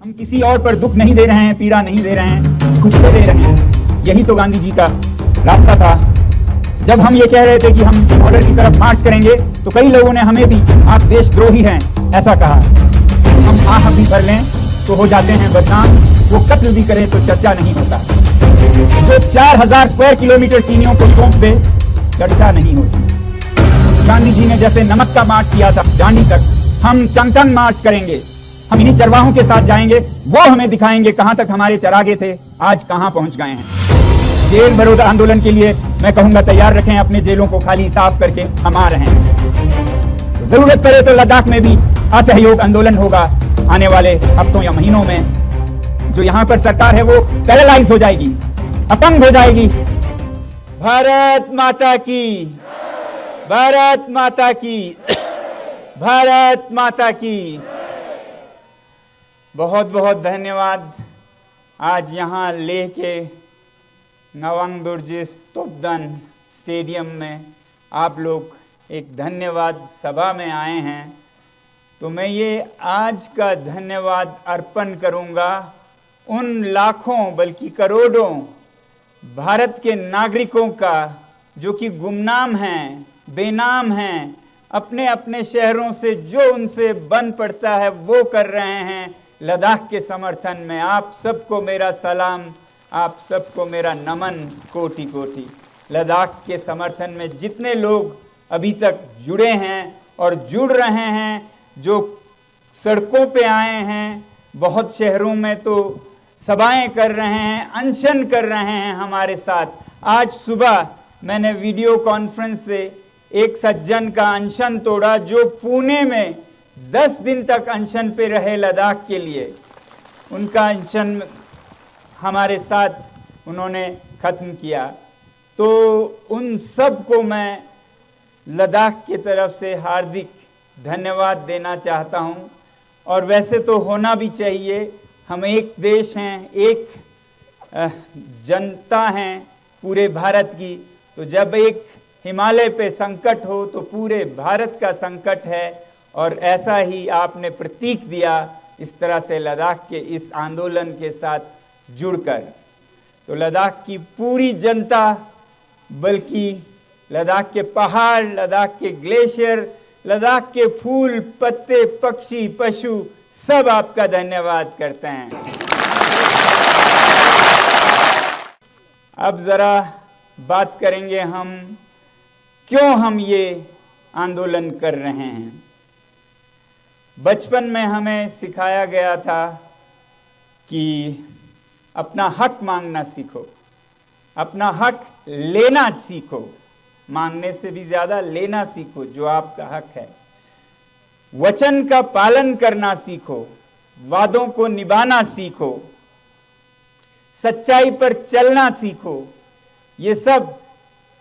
हम किसी और पर दुख नहीं दे रहे हैं, पीड़ा नहीं दे रहे हैं, खुद को दे रहे हैं। यही तो गांधी जी का रास्ता था। जब हम ये कह रहे थे कि हम बॉर्डर की तरफ मार्च करेंगे तो कई लोगों ने हमें भी आप देशद्रोही हैं ऐसा कहा। हम आह भी भर लें तो हो जाते हैं बदनाम, वो कत्ल भी करें तो चर्चा नहीं होता। जो 4000 स्क्वायर किलोमीटर चीनियों को सौंप दे चर्चा नहीं होती। गांधी जी ने जैसे नमक का मार्च किया था दांडी तक, हम टंग मार्च करेंगे। हम इन्हीं चरवाहों के साथ जाएंगे, वो हमें दिखाएंगे कहां तक हमारे चरागे थे, आज कहां पहुंच गए हैं। जेल बरोदा आंदोलन के लिए मैं कहूंगा तैयार रखें अपने जेलों को, खाली साफ करके हम आ रहे हैं। जरूरत पड़े तो लद्दाख में भी असहयोग आंदोलन होगा आने वाले हफ्तों या महीनों में। जो यहां पर सरकार है वो पैरालाइज हो जाएगी, अपंग हो जाएगी। भारत माता की, भारत माता की, भारत माता की। बहुत बहुत धन्यवाद। आज यहाँ लेह के नवांग दुर्जिस तोपदन स्टेडियम में आप लोग एक धन्यवाद सभा में आए हैं, तो मैं ये आज का धन्यवाद अर्पण करूँगा उन लाखों बल्कि करोड़ों भारत के नागरिकों का जो कि गुमनाम हैं, बेनाम हैं, अपने अपने शहरों से जो उनसे बन पड़ता है वो कर रहे हैं लद्दाख के समर्थन में। आप सबको मेरा सलाम, आप सबको मेरा नमन कोटि कोटि। लद्दाख के समर्थन में जितने लोग अभी तक जुड़े हैं और जुड़ रहे हैं, जो सड़कों पे आए हैं, बहुत शहरों में तो सभाएं कर रहे हैं, अनशन कर रहे हैं हमारे साथ। आज सुबह मैंने वीडियो कॉन्फ्रेंस से एक सज्जन का अनशन तोड़ा जो पुणे में 10 दिन तक अनशन पे रहे लद्दाख के लिए। उनका अनशन हमारे साथ उन्होंने ख़त्म किया। तो उन सब को मैं लद्दाख की तरफ से हार्दिक धन्यवाद देना चाहता हूँ। और वैसे तो होना भी चाहिए, हम एक देश हैं, एक जनता हैं पूरे भारत की। तो जब एक हिमालय पे संकट हो तो पूरे भारत का संकट है, और ऐसा ही आपने प्रतीक दिया इस तरह से लद्दाख के इस आंदोलन के साथ जुड़कर। तो लद्दाख की पूरी जनता, बल्कि लद्दाख के पहाड़, लद्दाख के ग्लेशियर, लद्दाख के फूल, पत्ते, पक्षी, पशु सब आपका धन्यवाद करते हैं। अब जरा बात करेंगे हम क्यों हम ये आंदोलन कर रहे हैं। बचपन में हमें सिखाया गया था कि अपना हक मांगना सीखो, अपना हक लेना सीखो, मांगने से भी ज्यादा लेना सीखो जो आपका हक है। वचन का पालन करना सीखो, वादों को निभाना सीखो, सच्चाई पर चलना सीखो। ये सब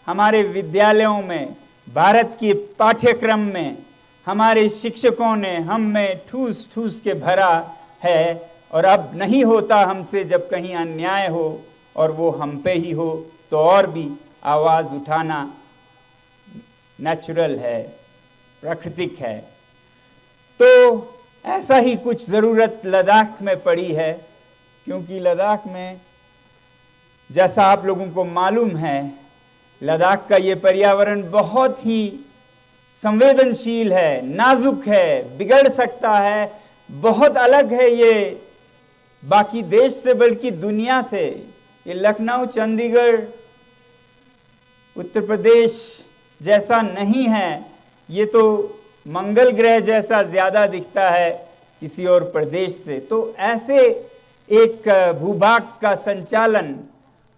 हमारे विद्यालयों में, भारत के पाठ्यक्रम में हमारे शिक्षकों ने हम में ठूस ठूस के भरा है। और अब नहीं होता हमसे जब कहीं अन्याय हो और वो हम पे ही हो, तो और भी आवाज़ उठाना नेचुरल है, प्राकृतिक है। तो ऐसा ही कुछ ज़रूरत लद्दाख में पड़ी है, क्योंकि लद्दाख में जैसा आप लोगों को मालूम है, लद्दाख का ये पर्यावरण बहुत ही संवेदनशील है, नाजुक है, बिगड़ सकता है, बहुत अलग है ये बाकी देश से बल्कि दुनिया से। ये लखनऊ, चंडीगढ़, उत्तर प्रदेश जैसा नहीं है, ये तो मंगल ग्रह जैसा ज़्यादा दिखता है किसी और प्रदेश से। तो ऐसे एक भूभाग का संचालन,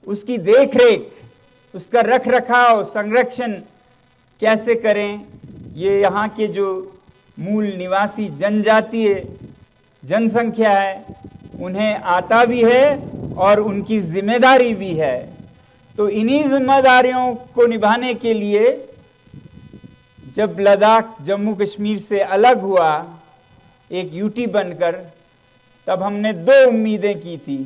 उसकी देखरेख, उसका रख रखाव, संरक्षण कैसे करें, ये यहाँ के जो मूल निवासी जनजातीय जनसंख्या है उन्हें आता भी है और उनकी जिम्मेदारी भी है। तो इन्हीं जिम्मेदारियों को निभाने के लिए जब लद्दाख जम्मू कश्मीर से अलग हुआ एक यूटी बनकर, तब हमने 2 उम्मीदें की थी।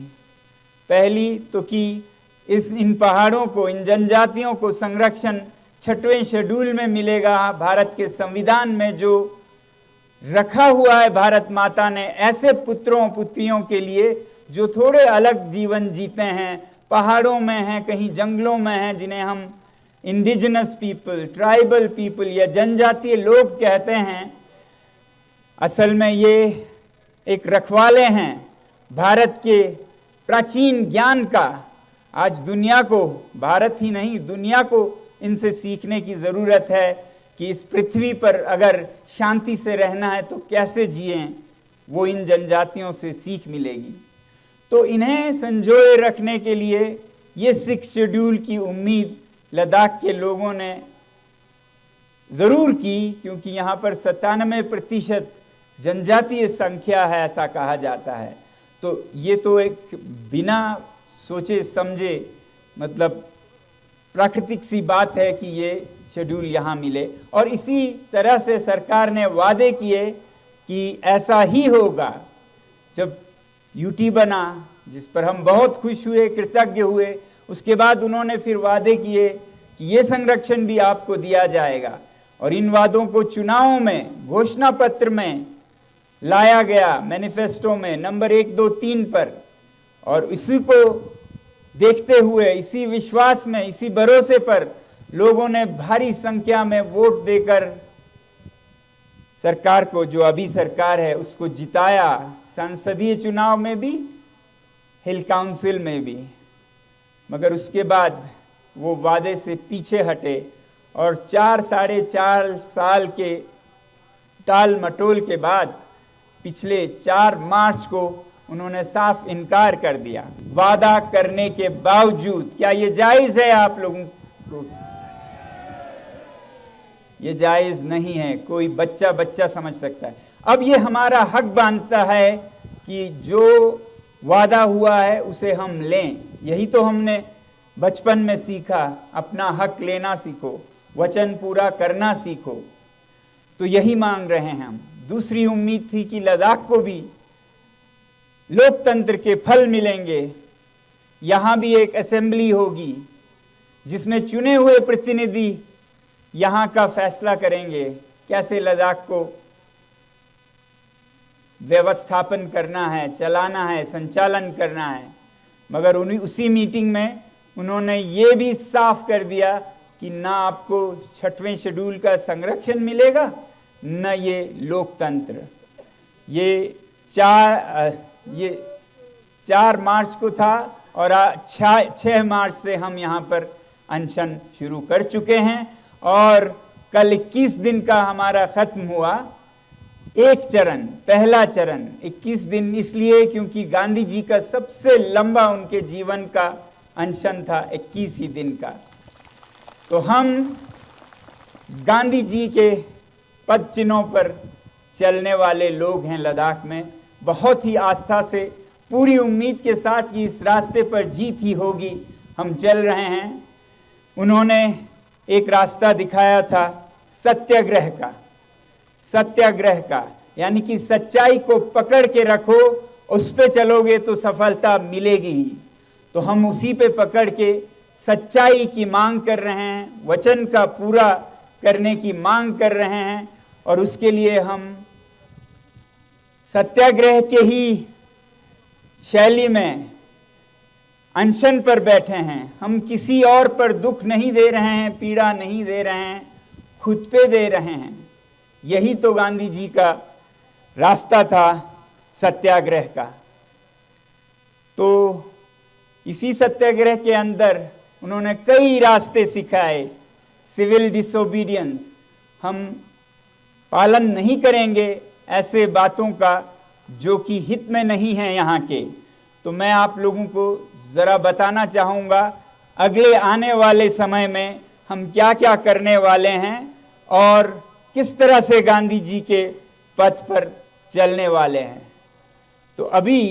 पहली तो कि इन पहाड़ों को, इन जनजातियों को संरक्षण 6वें शेड्यूल में मिलेगा, भारत के संविधान में जो रखा हुआ है भारत माता ने ऐसे पुत्रों पुत्रियों के लिए जो थोड़े अलग जीवन जीते हैं, पहाड़ों में हैं, कहीं जंगलों में हैं, जिन्हें हम इंडिजिनस पीपल, ट्राइबल पीपल या जनजातीय लोग कहते हैं। असल में ये एक रखवाले हैं भारत के प्राचीन ज्ञान का। आज दुनिया को, भारत ही नहीं दुनिया को इनसे सीखने की ज़रूरत है कि इस पृथ्वी पर अगर शांति से रहना है तो कैसे जिएं, वो इन जनजातियों से सीख मिलेगी। तो इन्हें संजोए रखने के लिए ये 6 शेड्यूल की उम्मीद लद्दाख के लोगों ने ज़रूर की, क्योंकि यहाँ पर 97% जनजातीय संख्या है ऐसा कहा जाता है। तो ये तो एक बिना सोचे समझे मतलब प्राकृतिक सी बात है कि ये शेड्यूल यहाँ मिले। और इसी तरह से सरकार ने वादे किए कि ऐसा ही होगा। जब यूटी बना, जिस पर हम बहुत खुश हुए, कृतज्ञ हुए, उसके बाद उन्होंने फिर वादे किए कि ये संरक्षण भी आपको दिया जाएगा। और इन वादों को चुनावों में, घोषणा पत्र में लाया गया, मैनिफेस्टो में नंबर 1, 2, 3 पर। और इसी को देखते हुए, इसी विश्वास में, इसी भरोसे पर लोगों ने भारी संख्या में वोट देकर सरकार को, जो अभी सरकार है, उसको जिताया। संसदीय चुनाव में भी, हिल काउंसिल में भी। मगर उसके बाद वो वादे से पीछे हटे और 4-4.5 साल के टाल मटोल के बाद पिछले 4 मार्च को उन्होंने साफ इनकार कर दिया। वादा करने के बावजूद क्या ये जायज है आप लोगों को? ये जायज नहीं है। कोई बच्चा समझ सकता है। अब ये हमारा हक बनता है कि जो वादा हुआ है उसे हम लें। यही तो हमने बचपन में सीखा, अपना हक लेना सीखो, वचन पूरा करना सीखो। तो यही मांग रहे हैं हम। दूसरी उम्मीद थी कि लद्दाख को भी लोकतंत्र के फल मिलेंगे। यहाँ भी एक असेंबली होगी जिसमें चुने हुए प्रतिनिधि यहाँ का फैसला करेंगे कैसे लद्दाख को व्यवस्थापन करना है, चलाना है, संचालन करना है। मगर उसी मीटिंग में उन्होंने ये भी साफ कर दिया कि ना आपको 6वें शेड्यूल का संरक्षण मिलेगा, न ये लोकतंत्र। ये 4 मार्च को था और 6 मार्च से हम यहाँ पर अनशन शुरू कर चुके हैं और कल 21 दिन का हमारा खत्म हुआ। एक चरण, पहला चरण 21 दिन इसलिए क्योंकि गांधी जी का सबसे लंबा उनके जीवन का अनशन था 21 ही दिन का। तो हम गांधी जी के पद चिन्हों पर चलने वाले लोग हैं लद्दाख में, बहुत ही आस्था से, पूरी उम्मीद के साथ कि इस रास्ते पर जीत ही होगी हम चल रहे हैं। उन्होंने एक रास्ता दिखाया था सत्याग्रह का, यानी कि सच्चाई को पकड़ के रखो, उस पे चलोगे तो सफलता मिलेगी ही। तो हम उसी पे पकड़ के सच्चाई की मांग कर रहे हैं, वचन का पूरा करने की मांग कर रहे हैं और उसके लिए हम सत्याग्रह के ही शैली में अनशन पर बैठे हैं। हम किसी और पर दुख नहीं दे रहे हैं, पीड़ा नहीं दे रहे हैं, खुद पे दे रहे हैं। यही तो गांधी जी का रास्ता था सत्याग्रह का। तो इसी सत्याग्रह के अंदर उन्होंने कई रास्ते सिखाए। सिविल डिसोबीडियंस, हम पालन नहीं करेंगे ऐसे बातों का जो कि हित में नहीं है यहाँ के। तो मैं आप लोगों को ज़रा बताना चाहूँगा अगले आने वाले समय में हम क्या क्या करने वाले हैं और किस तरह से गांधी जी के पथ पर चलने वाले हैं। तो अभी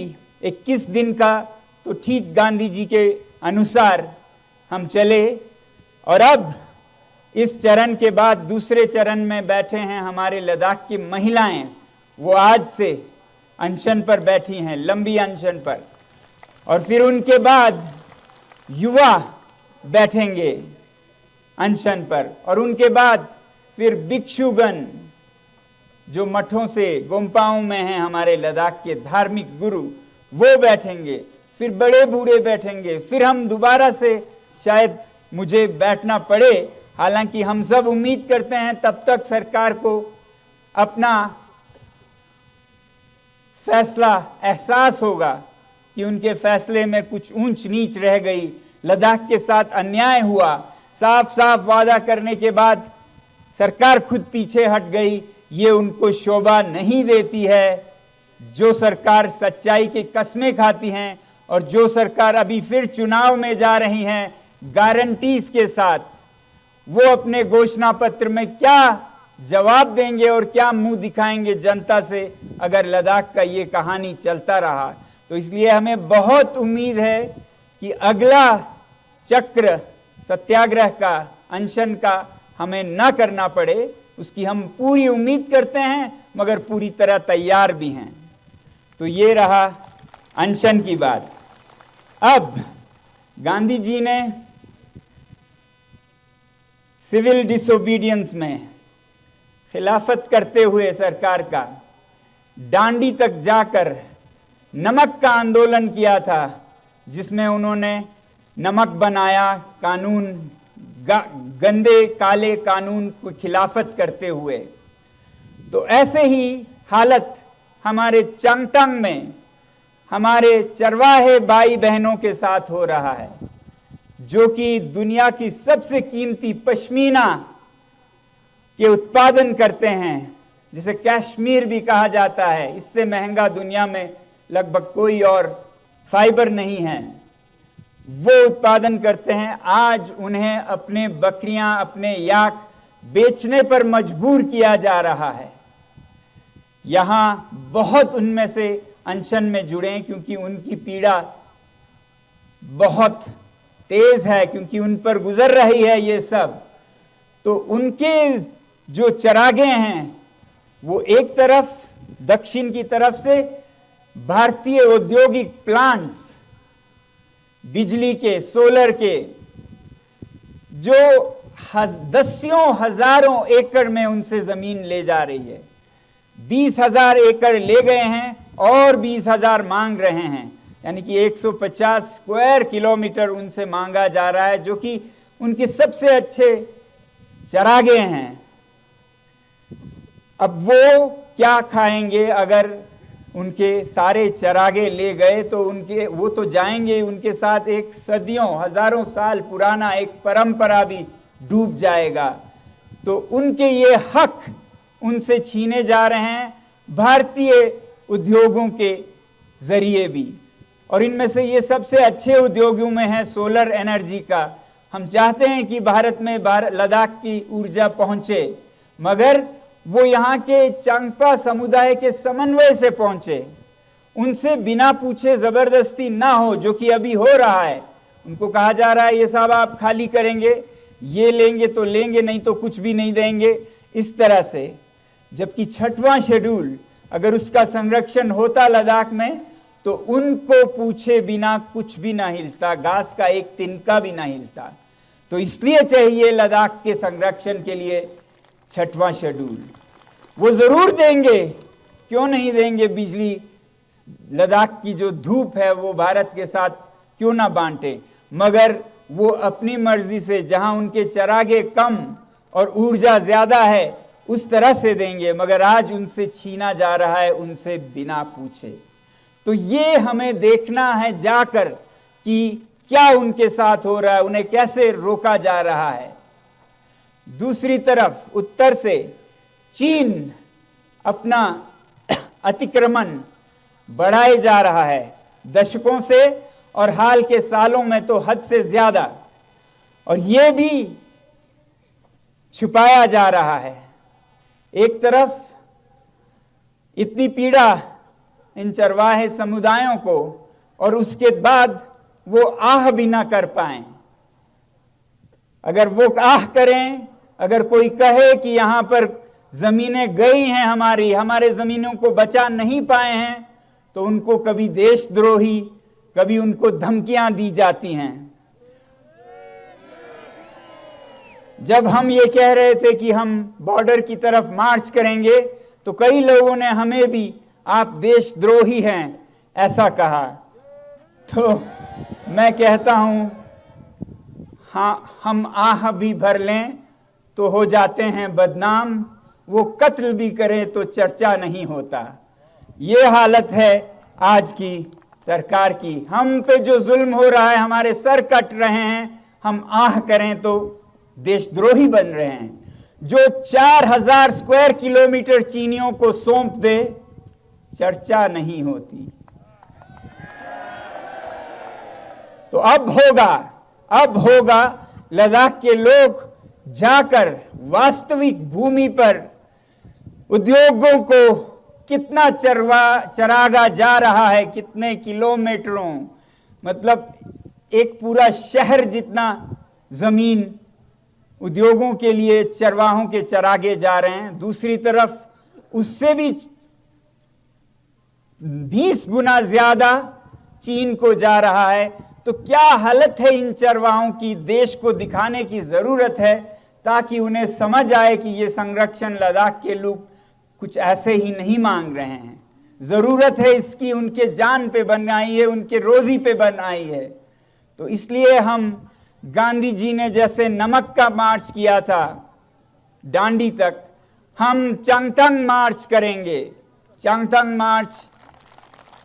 21 दिन का तो ठीक गांधी जी के अनुसार हम चले और अब इस चरण के बाद दूसरे चरण में बैठे हैं हमारे लद्दाख की महिलाएं। वो आज से अनशन पर बैठी हैं, लंबी अनशन पर। और फिर उनके बाद युवा बैठेंगे अनशन पर और उनके बाद फिर भिक्षुगण जो मठों से गोम्पाओं में हैं हमारे लद्दाख के धार्मिक गुरु, वो बैठेंगे, फिर बड़े बूढ़े बैठेंगे, फिर हम दोबारा से शायद मुझे बैठना पड़े। हालांकि हम सब उम्मीद करते हैं तब तक सरकार को अपना फैसला एहसास होगा कि उनके फैसले में कुछ ऊंच नीच रह गई, लद्दाख के साथ अन्याय हुआ। साफ साफ वादा करने के बाद सरकार खुद पीछे हट गई, ये उनको शोभा नहीं देती है। जो सरकार सच्चाई की कस्में खाती हैं और जो सरकार अभी फिर चुनाव में जा रही हैं गारंटीज के साथ, वो अपने घोषणा पत्र में क्या जवाब देंगे और क्या मुंह दिखाएंगे जनता से अगर लद्दाख का ये कहानी चलता रहा। तो इसलिए हमें बहुत उम्मीद है कि अगला चक्र सत्याग्रह का, अनशन का हमें ना करना पड़े, उसकी हम पूरी उम्मीद करते हैं, मगर पूरी तरह तैयार भी हैं। तो ये रहा अनशन की बात। अब गांधी जी ने सिविल डिसोबीडियंस में खिलाफत करते हुए सरकार का डांडी तक जाकर नमक का आंदोलन किया था, जिसमें उन्होंने नमक बनाया कानून, गंदे काले कानून को खिलाफत करते हुए। तो ऐसे ही हालत हमारे चांगतांग में हमारे चरवाहे भाई बहनों के साथ हो रहा है, जो कि दुनिया की सबसे कीमती पश्मीना के उत्पादन करते हैं, जिसे कश्मीर भी कहा जाता है। इससे महंगा दुनिया में लगभग कोई और फाइबर नहीं है। वो उत्पादन करते हैं। आज उन्हें अपने बकरियां, अपने याक बेचने पर मजबूर किया जा रहा है। यहां बहुत उनमें से अनशन में जुड़े, क्योंकि उनकी पीड़ा बहुत तेज है, क्योंकि उन पर गुजर रही है ये सब। तो उनके जो चरागे हैं वो एक तरफ दक्षिण की तरफ से भारतीय औद्योगिक प्लांट्स, बिजली के, सोलर के, जो दसियों हजारों एकड़ में उनसे जमीन ले जा रही है। 20,000 एकड़ ले गए हैं और 20,000 मांग रहे हैं, यानी कि 150 स्क्वायर किलोमीटर उनसे मांगा जा रहा है, जो कि उनके सबसे अच्छे चरागे हैं। अब वो क्या खाएंगे अगर उनके सारे चरागे ले गए? तो वो तो जाएंगे, उनके साथ एक सदियों, हजारों साल पुराना एक परंपरा भी डूब जाएगा। तो उनके ये हक उनसे छीने जा रहे हैं भारतीय उद्योगों के जरिए भी। और इनमें से ये सबसे अच्छे उद्योगों में है सोलर एनर्जी का। हम चाहते हैं कि भारत में लद्दाख की ऊर्जा पहुंचे, मगर वो यहाँ के चांगपा समुदाय के समन्वय से पहुंचे, उनसे बिना पूछे जबरदस्ती ना हो, जो कि अभी हो रहा है। उनको कहा जा रहा है ये साहब आप खाली करेंगे, ये लेंगे तो लेंगे, नहीं तो कुछ भी नहीं देंगे, इस तरह से। जबकि 6वां शेड्यूल अगर उसका संरक्षण होता लद्दाख में, तो उनको पूछे बिना कुछ भी ना हिलता, घास का एक तिनका भी ना हिलता। तो इसलिए चाहिए लद्दाख के संरक्षण के लिए 6वां शेड्यूल। वो जरूर देंगे, क्यों नहीं देंगे? बिजली, लद्दाख की जो धूप है वो भारत के साथ क्यों ना बांटे, मगर वो अपनी मर्जी से, जहां उनके चरागे कम और ऊर्जा ज्यादा है, उस तरह से देंगे। मगर आज उनसे छीना जा रहा है, उनसे बिना पूछे। तो ये हमें देखना है जाकर कि क्या उनके साथ हो रहा है, उन्हें कैसे रोका जा रहा है। दूसरी तरफ उत्तर से चीन अपना अतिक्रमण बढ़ाए जा रहा है दशकों से, और हाल के सालों में तो हद से ज्यादा, और यह भी छुपाया जा रहा है। एक तरफ इतनी पीड़ा इन चरवाहे समुदायों को, और उसके बाद वो आह भी ना कर पाए। अगर वो आह करें, अगर कोई कहे कि यहां पर जमीनें गई हैं हमारे जमीनों को बचा नहीं पाए हैं, तो उनको कभी देशद्रोही, कभी उनको धमकियां दी जाती हैं। जब हम ये कह रहे थे कि हम बॉर्डर की तरफ मार्च करेंगे, तो कई लोगों ने हमें भी आप देशद्रोही हैं ऐसा कहा। तो मैं कहता हूं, हाँ, हम आह भी भर लें तो हो जाते हैं बदनाम, वो कत्ल भी करें तो चर्चा नहीं होता। ये हालत है आज की सरकार की। हम पे जो जुल्म हो रहा है, हमारे सर कट रहे हैं, हम आह करें तो देशद्रोही बन रहे हैं। जो 4000 स्क्वायर किलोमीटर चीनियों को सौंप दे, चर्चा नहीं होती। तो अब होगा लद्दाख के लोग जाकर वास्तविक भूमि पर उद्योगों को कितना चरागा जा रहा है, कितने किलोमीटरों, मतलब एक पूरा शहर जितना जमीन उद्योगों के लिए चरवाहों के चरागे जा रहे हैं। दूसरी तरफ उससे भी 20 गुना ज्यादा चीन को जा रहा है। तो क्या हालत है इन चरवाहों की, देश को दिखाने की जरूरत है ताकि उन्हें समझ आए कि ये संरक्षण लद्दाख के लोग कुछ ऐसे ही नहीं मांग रहे हैं, जरूरत है इसकी, उनके जान पे बनाई है, उनके रोजी पे बनाई है। तो इसलिए हम गांधी जी ने जैसे नमक का मार्च किया था डांडी तक, हम चांगथंग मार्च करेंगे। चांगथंग मार्च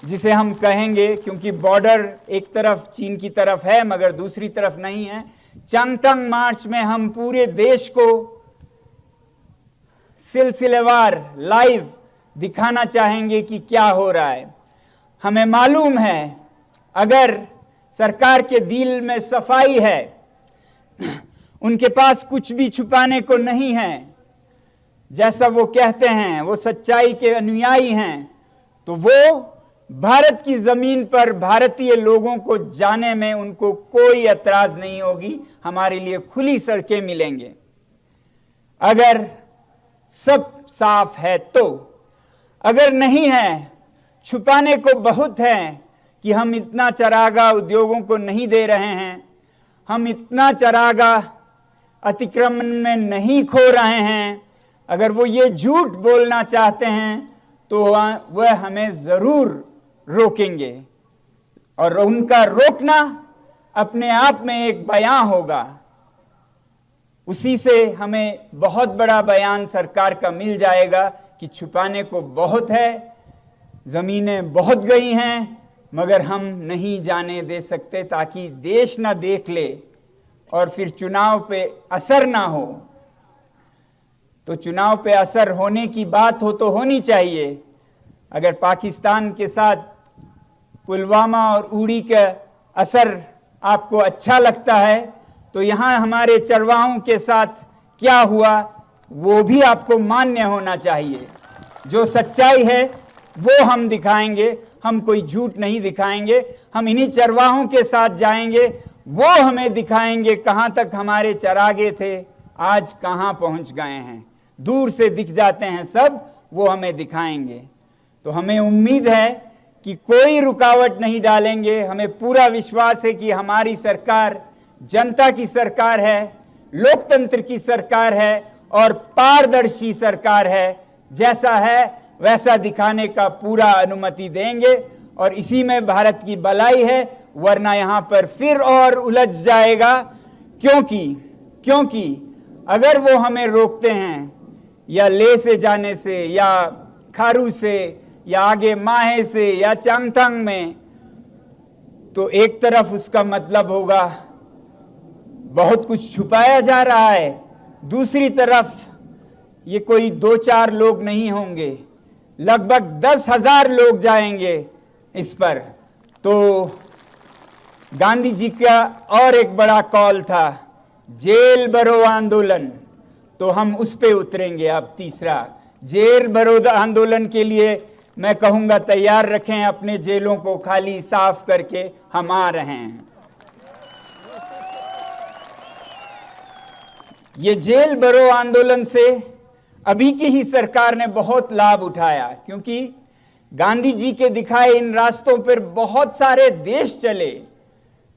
जिसे हम कहेंगे, क्योंकि बॉर्डर एक तरफ चीन की तरफ है मगर दूसरी तरफ नहीं है। चांगथंग मार्च में हम पूरे देश को सिलसिलेवार लाइव दिखाना चाहेंगे कि क्या हो रहा है। हमें मालूम है अगर सरकार के दिल में सफाई है, उनके पास कुछ भी छुपाने को नहीं है, जैसा वो कहते हैं, वो सच्चाई के अनुयायी हैं, तो वो भारत की जमीन पर भारतीय लोगों को जाने में उनको कोई एतराज नहीं होगी। हमारे लिए खुली सड़कें मिलेंगे अगर सब साफ है तो। अगर नहीं है, छुपाने को बहुत है कि हम इतना चरागा उद्योगों को नहीं दे रहे हैं, हम इतना चरागा अतिक्रमण में नहीं खो रहे हैं, अगर वो ये झूठ बोलना चाहते हैं तो वह हमें जरूर रोकेंगे। और उनका रोकना अपने आप में एक बयान होगा। उसी से हमें बहुत बड़ा बयान सरकार का मिल जाएगा कि छुपाने को बहुत है, जमीनें बहुत गई हैं, मगर हम नहीं जाने दे सकते ताकि देश ना देख ले और फिर चुनाव पे असर ना हो। तो चुनाव पे असर होने की बात हो तो होनी चाहिए। अगर पाकिस्तान के साथ पुलवामा और उड़ी का असर आपको अच्छा लगता है तो यहाँ हमारे चरवाहों के साथ क्या हुआ वो भी आपको मान्य होना चाहिए। जो सच्चाई है वो हम दिखाएंगे, हम कोई झूठ नहीं दिखाएंगे। हम इन्हीं चरवाहों के साथ जाएंगे, वो हमें दिखाएंगे कहाँ तक हमारे चरागे थे, आज कहाँ पहुँच गए हैं। दूर से दिख जाते हैं सब, वो हमें दिखाएंगे। तो हमें उम्मीद है कि कोई रुकावट नहीं डालेंगे। हमें पूरा विश्वास है कि हमारी सरकार जनता की सरकार है, लोकतंत्र की सरकार है और पारदर्शी सरकार है। जैसा है वैसा दिखाने का पूरा अनुमति देंगे और इसी में भारत की भलाई है, वरना यहां पर फिर और उलझ जाएगा। क्योंकि अगर वो हमें रोकते हैं या ले से जाने से या खारू से या आगे माहे से या चांगथंग में, तो एक तरफ उसका मतलब होगा बहुत कुछ छुपाया जा रहा है, दूसरी तरफ ये कोई 2-4 लोग नहीं होंगे, लगभग 10,000 लोग जाएंगे इस पर। तो गांधी जी का और एक बड़ा कॉल था जेल भरो आंदोलन, तो हम उस पे उतरेंगे। अब तीसरा जेल भरो आंदोलन के लिए मैं कहूंगा तैयार रखें अपने जेलों को खाली साफ करके, हम आ रहे हैं। ये जेल भरो आंदोलन से अभी की ही सरकार ने बहुत लाभ उठाया, क्योंकि गांधी जी के दिखाए इन रास्तों पर बहुत सारे देश चले।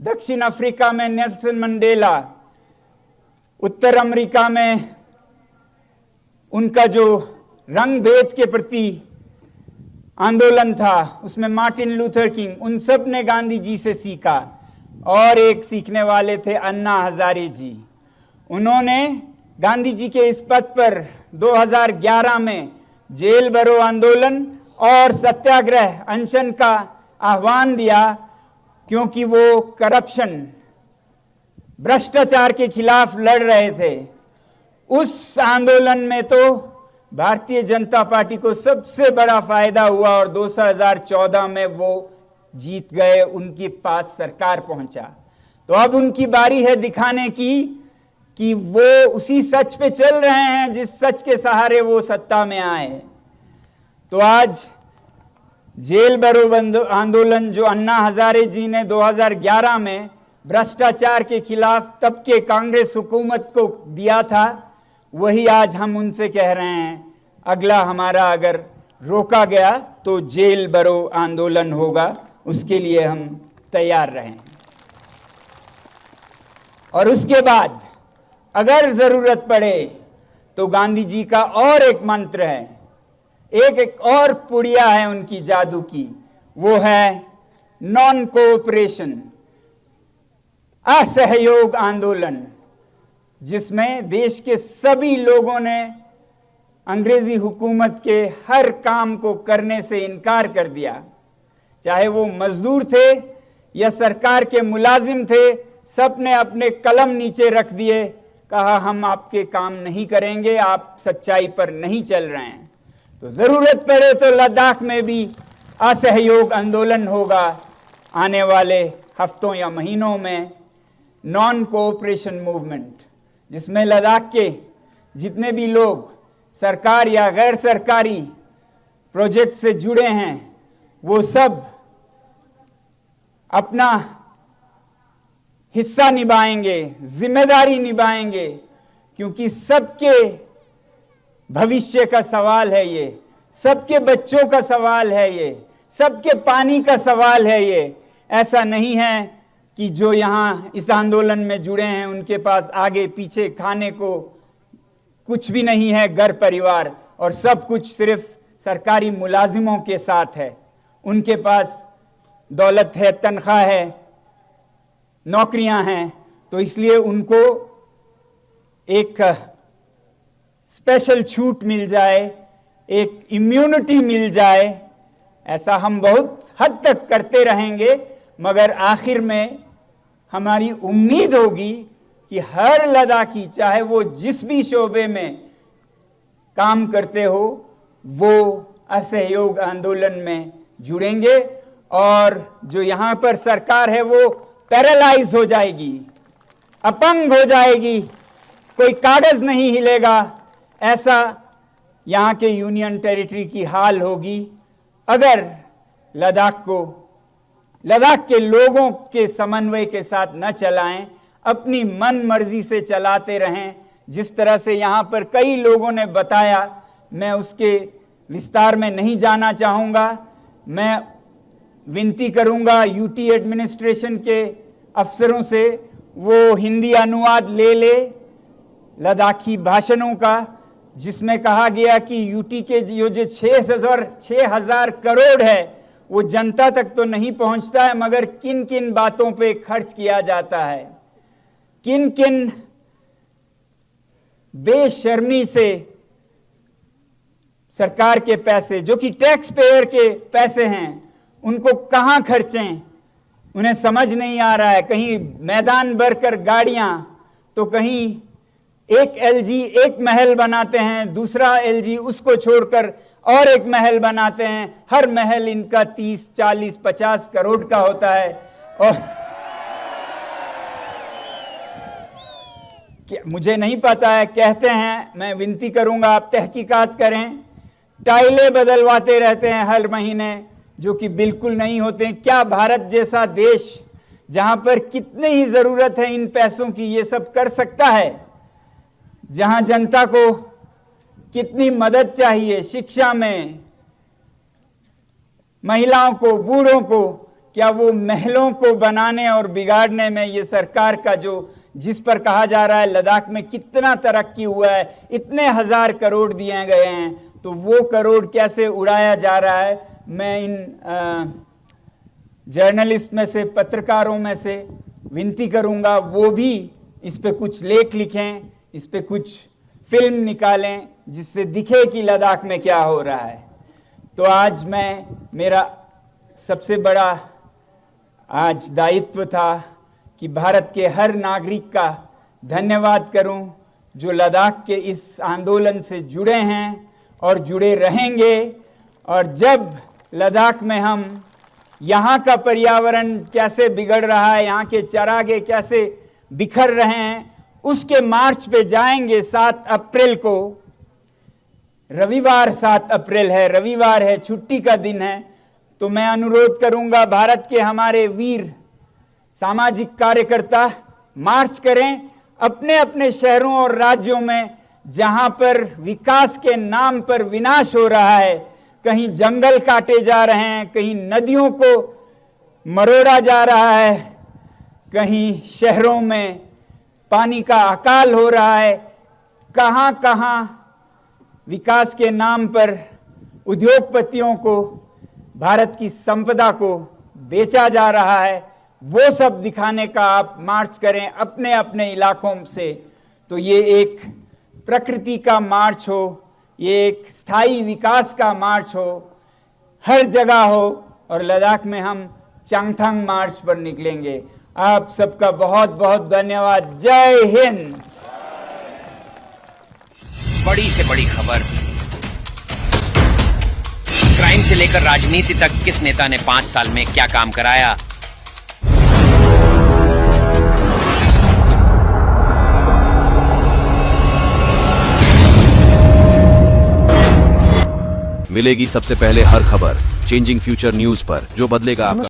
दक्षिण अफ्रीका में नेल्सन मंडेला, उत्तर अमेरिका में उनका जो रंग भेद के प्रति आंदोलन था, उसमें मार्टिन लूथर किंग, उन सब ने गांधी जी से सीखा। और एक सीखने वाले थे अन्ना हजारे जी। उन्होंने गांधी जी के इस पद पर 2011 में जेल भरो आंदोलन और सत्याग्रह अनशन का आह्वान दिया, क्योंकि वो करप्शन, भ्रष्टाचार के खिलाफ लड़ रहे थे। उस आंदोलन में तो भारतीय जनता पार्टी को सबसे बड़ा फायदा हुआ और 2014 में वो जीत गए, उनके पास सरकार पहुंचा। तो अब उनकी बारी है दिखाने की कि वो उसी सच पे चल रहे हैं जिस सच के सहारे वो सत्ता में आए। तो आज जेल भरो आंदोलन जो अन्ना हजारे जी ने 2011 में भ्रष्टाचार के खिलाफ तब के कांग्रेस हुकूमत को दिया था, वही आज हम उनसे कह रहे हैं अगला हमारा अगर रोका गया तो जेल भरो आंदोलन होगा, उसके लिए हम तैयार रहें। और उसके बाद अगर जरूरत पड़े तो गांधी जी का और एक मंत्र है, एक और पुड़िया है उनकी जादू की, वो है नॉन कोऑपरेशन, असहयोग आंदोलन, जिसमें देश के सभी लोगों ने अंग्रेजी हुकूमत के हर काम को करने से इनकार कर दिया। चाहे वो मजदूर थे या सरकार के मुलाजिम थे, सब ने अपने कलम नीचे रख दिए, कहा हम आपके काम नहीं करेंगे, आप सच्चाई पर नहीं चल रहे हैं। तो जरूरत पड़े तो लद्दाख में भी असहयोग आंदोलन होगा आने वाले हफ्तों या महीनों में, नॉन कोऑपरेशन मूवमेंट, जिसमें लद्दाख के जितने भी लोग सरकार या गैर सरकारी प्रोजेक्ट से जुड़े हैं वो सब अपना हिस्सा निभाएंगे, जिम्मेदारी निभाएंगे, क्योंकि सबके भविष्य का सवाल है ये, सबके बच्चों का सवाल है ये, सबके पानी का सवाल है ये। ऐसा नहीं है कि जो यहाँ इस आंदोलन में जुड़े हैं उनके पास आगे पीछे खाने को कुछ भी नहीं है, घर परिवार, और सब कुछ सिर्फ सरकारी मुलाजिमों के साथ है। उनके पास दौलत है, तनख्वाह है, नौकरियां हैं, तो इसलिए उनको एक स्पेशल छूट मिल जाए, एक इम्यूनिटी मिल जाए, ऐसा हम बहुत हद तक करते रहेंगे, मगर आखिर में हमारी उम्मीद होगी कि हर लद्दाखी, चाहे वो जिस भी शोबे में काम करते हो, वो असहयोग आंदोलन में जुड़ेंगे और जो यहाँ पर सरकार है वो पैरालाइज हो जाएगी, अपंग हो जाएगी, कोई कागज नहीं हिलेगा। ऐसा यहाँ के यूनियन टेरिटरी की हाल होगी अगर लद्दाख के लोगों के समन्वय के साथ न चलाएं, अपनी मन मर्जी से चलाते रहें। जिस तरह से यहाँ पर कई लोगों ने बताया, मैं उसके विस्तार में नहीं जाना चाहूँगा। मैं विनती करूँगा यूटी एडमिनिस्ट्रेशन के अफसरों से वो हिंदी अनुवाद ले ले लद्दाखी भाषणों का, जिसमें कहा गया कि यूटी के जो 6,000 करोड़ है वो जनता तक तो नहीं पहुंचता है, मगर किन किन बातों पे खर्च किया जाता है, किन किन बेशर्मी से सरकार के पैसे जो कि टैक्स पेयर के पैसे हैं उनको कहां खर्चें, उन्हें समझ नहीं आ रहा है। कहीं मैदान भरकर गाड़ियां, तो कहीं एक एलजी एक महल बनाते हैं, दूसरा एलजी उसको छोड़कर और एक महल बनाते हैं। हर महल इनका 30, 40, 50 करोड़ का होता है। और मुझे नहीं पता है, कहते हैं, मैं विनती करूंगा आप तहकीकात करें, टाइलें बदलवाते रहते हैं हर महीने, जो कि बिल्कुल नहीं होते हैं। क्या भारत जैसा देश जहां पर कितनी ही जरूरत है इन पैसों की, ये सब कर सकता है? जहां जनता को कितनी मदद चाहिए शिक्षा में, महिलाओं को, बूढ़ों को, क्या वो महलों को बनाने और बिगाड़ने में ये सरकार का जो जिस पर कहा जा रहा है लद्दाख में कितना तरक्की हुआ है, इतने 1000 करोड़ दिए गए हैं, तो वो करोड़ कैसे उड़ाया जा रहा है, मैं इन जर्नलिस्ट में से, पत्रकारों में से विनती करूंगा वो भी इस पे कुछ लेख लिखें, इस पे कुछ फिल्म निकालें जिससे दिखे कि लद्दाख में क्या हो रहा है। तो आज मेरा सबसे बड़ा आज दायित्व था कि भारत के हर नागरिक का धन्यवाद करूं जो लद्दाख के इस आंदोलन से जुड़े हैं और जुड़े रहेंगे। और जब लद्दाख में हम यहाँ का पर्यावरण कैसे बिगड़ रहा है, यहाँ के चरागे कैसे बिखर रहे हैं, उसके मार्च पे जाएंगे 7 अप्रैल को। रविवार 7 अप्रैल है, रविवार है, छुट्टी का दिन है। तो मैं अनुरोध करूंगा भारत के हमारे वीर सामाजिक कार्यकर्ता मार्च करें अपने अपने शहरों और राज्यों में जहां पर विकास के नाम पर विनाश हो रहा है। कहीं जंगल काटे जा रहे हैं, कहीं नदियों को मरोड़ा जा रहा है, कहीं शहरों में पानी का अकाल हो रहा है, कहां कहां विकास के नाम पर उद्योगपतियों को, भारत की संपदा को बेचा जा रहा है। वो सब दिखाने का आप मार्च करें अपने अपने इलाकों से। तो ये एक प्रकृति का मार्च हो, ये एक स्थायी विकास का मार्च हो, हर जगह हो। और लद्दाख में हम चांगथांग मार्च पर निकलेंगे। आप सबका बहुत बहुत धन्यवाद। जय हिंद। बड़ी से बड़ी खबर, क्राइम से लेकर राजनीति तक किस नेता ने 5 साल में क्या काम कराया। मिलेगी सबसे पहले हर खबर चेंजिंग फ्यूचर न्यूज पर, जो बदलेगा आपका